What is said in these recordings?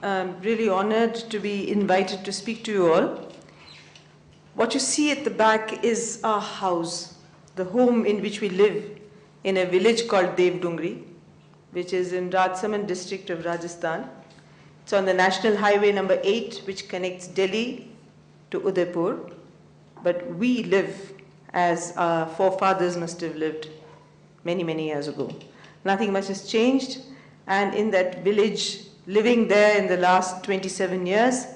I'm really honored to be invited to speak to you all. What you see at the back is our house, the home in which we live in a village called Devdungri, which is in Rajsamand district of Rajasthan. It's on the National Highway number 8, which connects Delhi to Udaipur. But we live as our forefathers must have lived many, many years ago. Nothing much has changed, and in that village, living there in the last 24 years,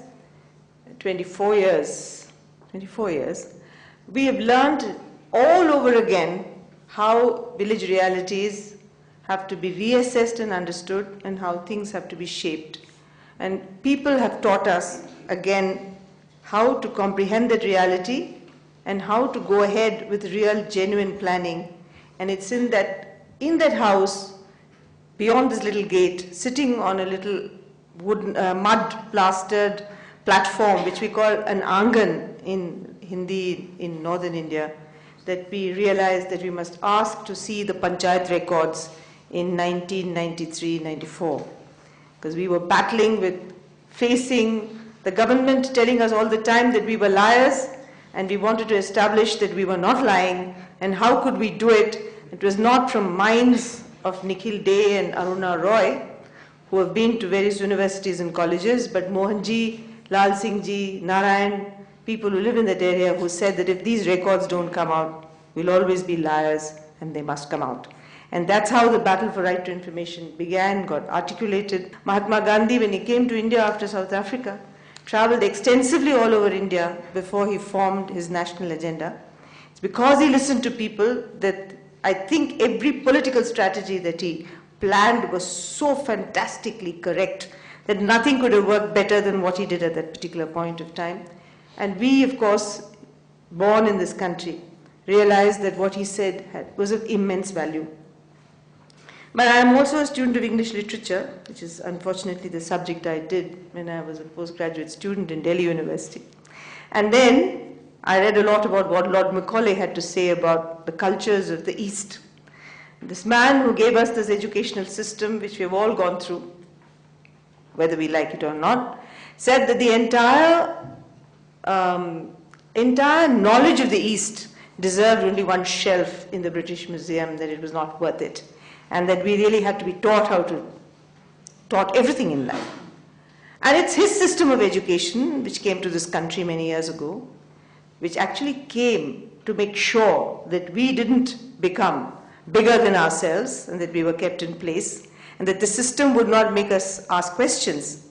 we have learned all over again how village realities have to be reassessed and understood and how things have to be shaped. And people have taught us again how to comprehend that reality and how to go ahead with real, genuine planning. And it's in that house, beyond this little gate, sitting on a little wooden, mud-plastered platform, which we call an angan in Hindi in northern India, that we realized that we must ask to see the panchayat records in 1993-94. Because we were battling with facing the government telling us all the time that we were liars, and we wanted to establish that we were not lying, and how could we do it? It was not from minds of Nikhil and Aruna Roy, who have been to various universities and colleges, but Mohanji, Lal Singh Ji, Narayan, people who live in that area who said that if these records don't come out, we'll always be liars and they must come out. And that's how the battle for right to information began, got articulated. Mahatma Gandhi, when he came to India after South Africa, traveled extensively all over India before he formed his national agenda. It's because he listened to people that I think every political strategy that he planned was so fantastically correct that nothing could have worked better than what he did at that particular point of time. And we, of course, born in this country, realized that what he said was of immense value. But I am also a student of English literature, which is unfortunately the subject I did when I was a postgraduate student in Delhi University. And then I read a lot about what Lord Macaulay had to say about the cultures of the East. This man who gave us this educational system, which we have all gone through, whether we like it or not, said that the entire knowledge of the East deserved only one shelf in the British Museum, that it was not worth it, and that we really had to be taught everything in life. And it's his system of education, which came to this country many years ago, which actually came to make sure that we didn't become bigger than ourselves and that we were kept in place, and that the system would not make us ask questions,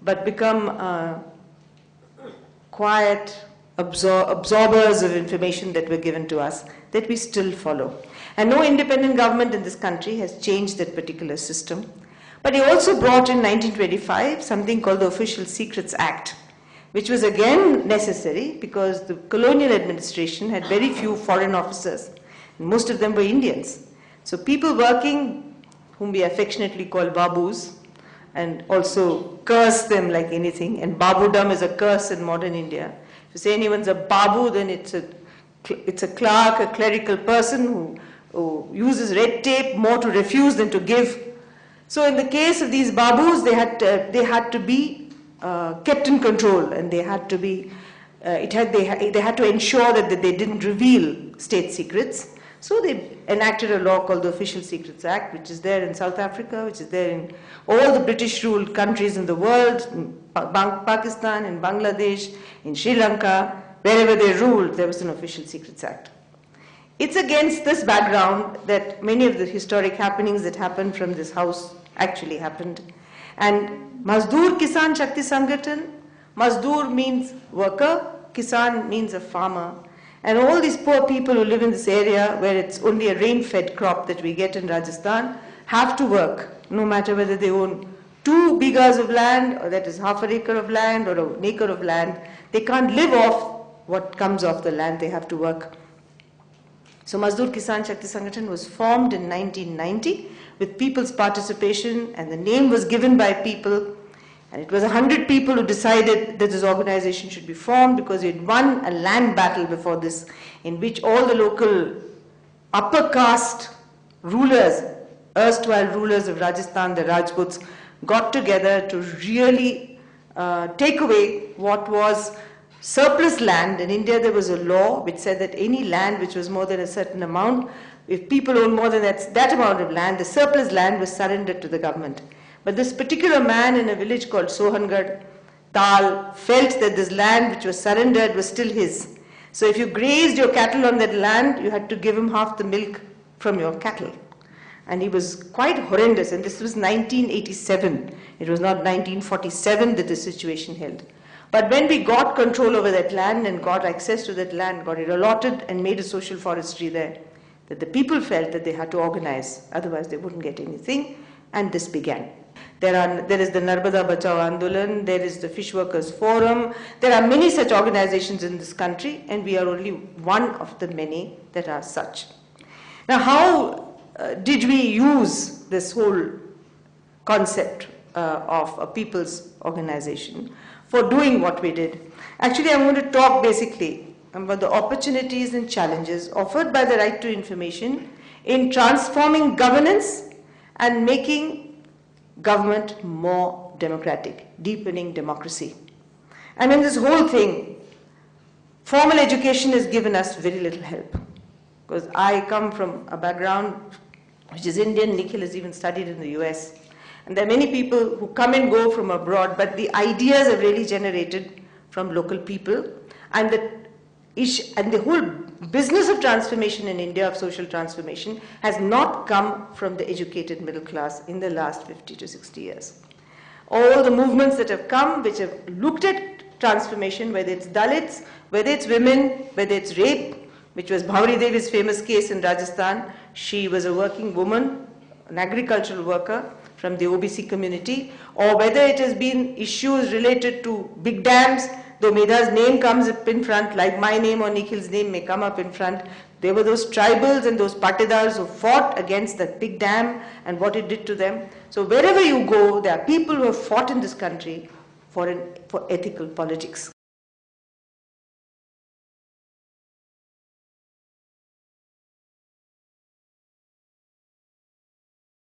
but become quiet absorbers of information that were given to us, that we still follow. And no independent government in this country has changed that particular system. But he also brought in 1925 something called the Official Secrets Act, which was again necessary because the colonial administration had very few foreign officers. Most of them were Indians. So people working, whom we affectionately call babus, and also curse them like anything, and babudom is a curse in modern India. If you say anyone's a babu, then it's a clerk, a clerical person who uses red tape more to refuse than to give. So in the case of these babus, they had to be kept in control, and they had to be, they had to ensure that they didn't reveal state secrets. So they enacted a law called the Official Secrets Act, which is there in South Africa, which is there in all the British-ruled countries in the world, in Pakistan, in Bangladesh, in Sri Lanka, wherever they ruled, there was an Official Secrets Act. It's against this background that many of the historic happenings that happened from this house actually happened. And Mazdoor Kisan Shakti Sangathan, Mazdoor means worker, Kisan means a farmer. And all these poor people who live in this area where it's only a rain-fed crop that we get in Rajasthan have to work, no matter whether they own 2 bighas of land, or that is half an acre of land, or an acre of land. They can't live off what comes off the land, they have to work. So Mazdoor Kisan Shakti Sangathan was formed in 1990 with people's participation, and the name was given by people. And it was 100 people who decided that this organization should be formed because we had won a land battle before this, in which all the local upper caste rulers, erstwhile rulers of Rajasthan, the Rajputs, got together to really take away what was surplus land. In India, there was a law which said that any land which was more than a certain amount, if people owned more than that amount of land, the surplus land was surrendered to the government. But this particular man in a village called Sohangad, Tal, felt that this land which was surrendered was still his. So if you grazed your cattle on that land, you had to give him half the milk from your cattle. And he was quite horrendous, and this was 1987. It was not 1947 that the situation held. But when we got control over that land and got access to that land, got it allotted and made a social forestry there, that the people felt that they had to organize, otherwise they wouldn't get anything, and this began. There is the Narmada Bachao Andolan, there is the Fish Workers Forum, there are many such organizations in this country, and we are only one of the many that are such. Now, how did we use this whole concept of a people's organization for doing what we did? Actually, I'm going to talk basically about the opportunities and challenges offered by the right to information in transforming governance and making government more democratic, deepening democracy. I mean, this whole thing, formal education has given us very little help. Because I come from a background which is Indian. Nikhil has even studied in the US. And there are many people who come and go from abroad, but the ideas are really generated from local people. And the whole business of transformation in India, of social transformation, has not come from the educated middle class in the last 50 to 60 years. All the movements that have come, which have looked at transformation, whether it's Dalits, whether it's women, whether it's rape, which was Bhauri Devi's famous case in Rajasthan. She was a working woman, an agricultural worker from the OBC community, or whether it has been issues related to big dams, though Medha's name comes up in front, like my name or Nikhil's name may come up in front. There were those tribals and those patidars who fought against that big dam and what it did to them. So wherever you go, there are people who have fought in this country for ethical politics.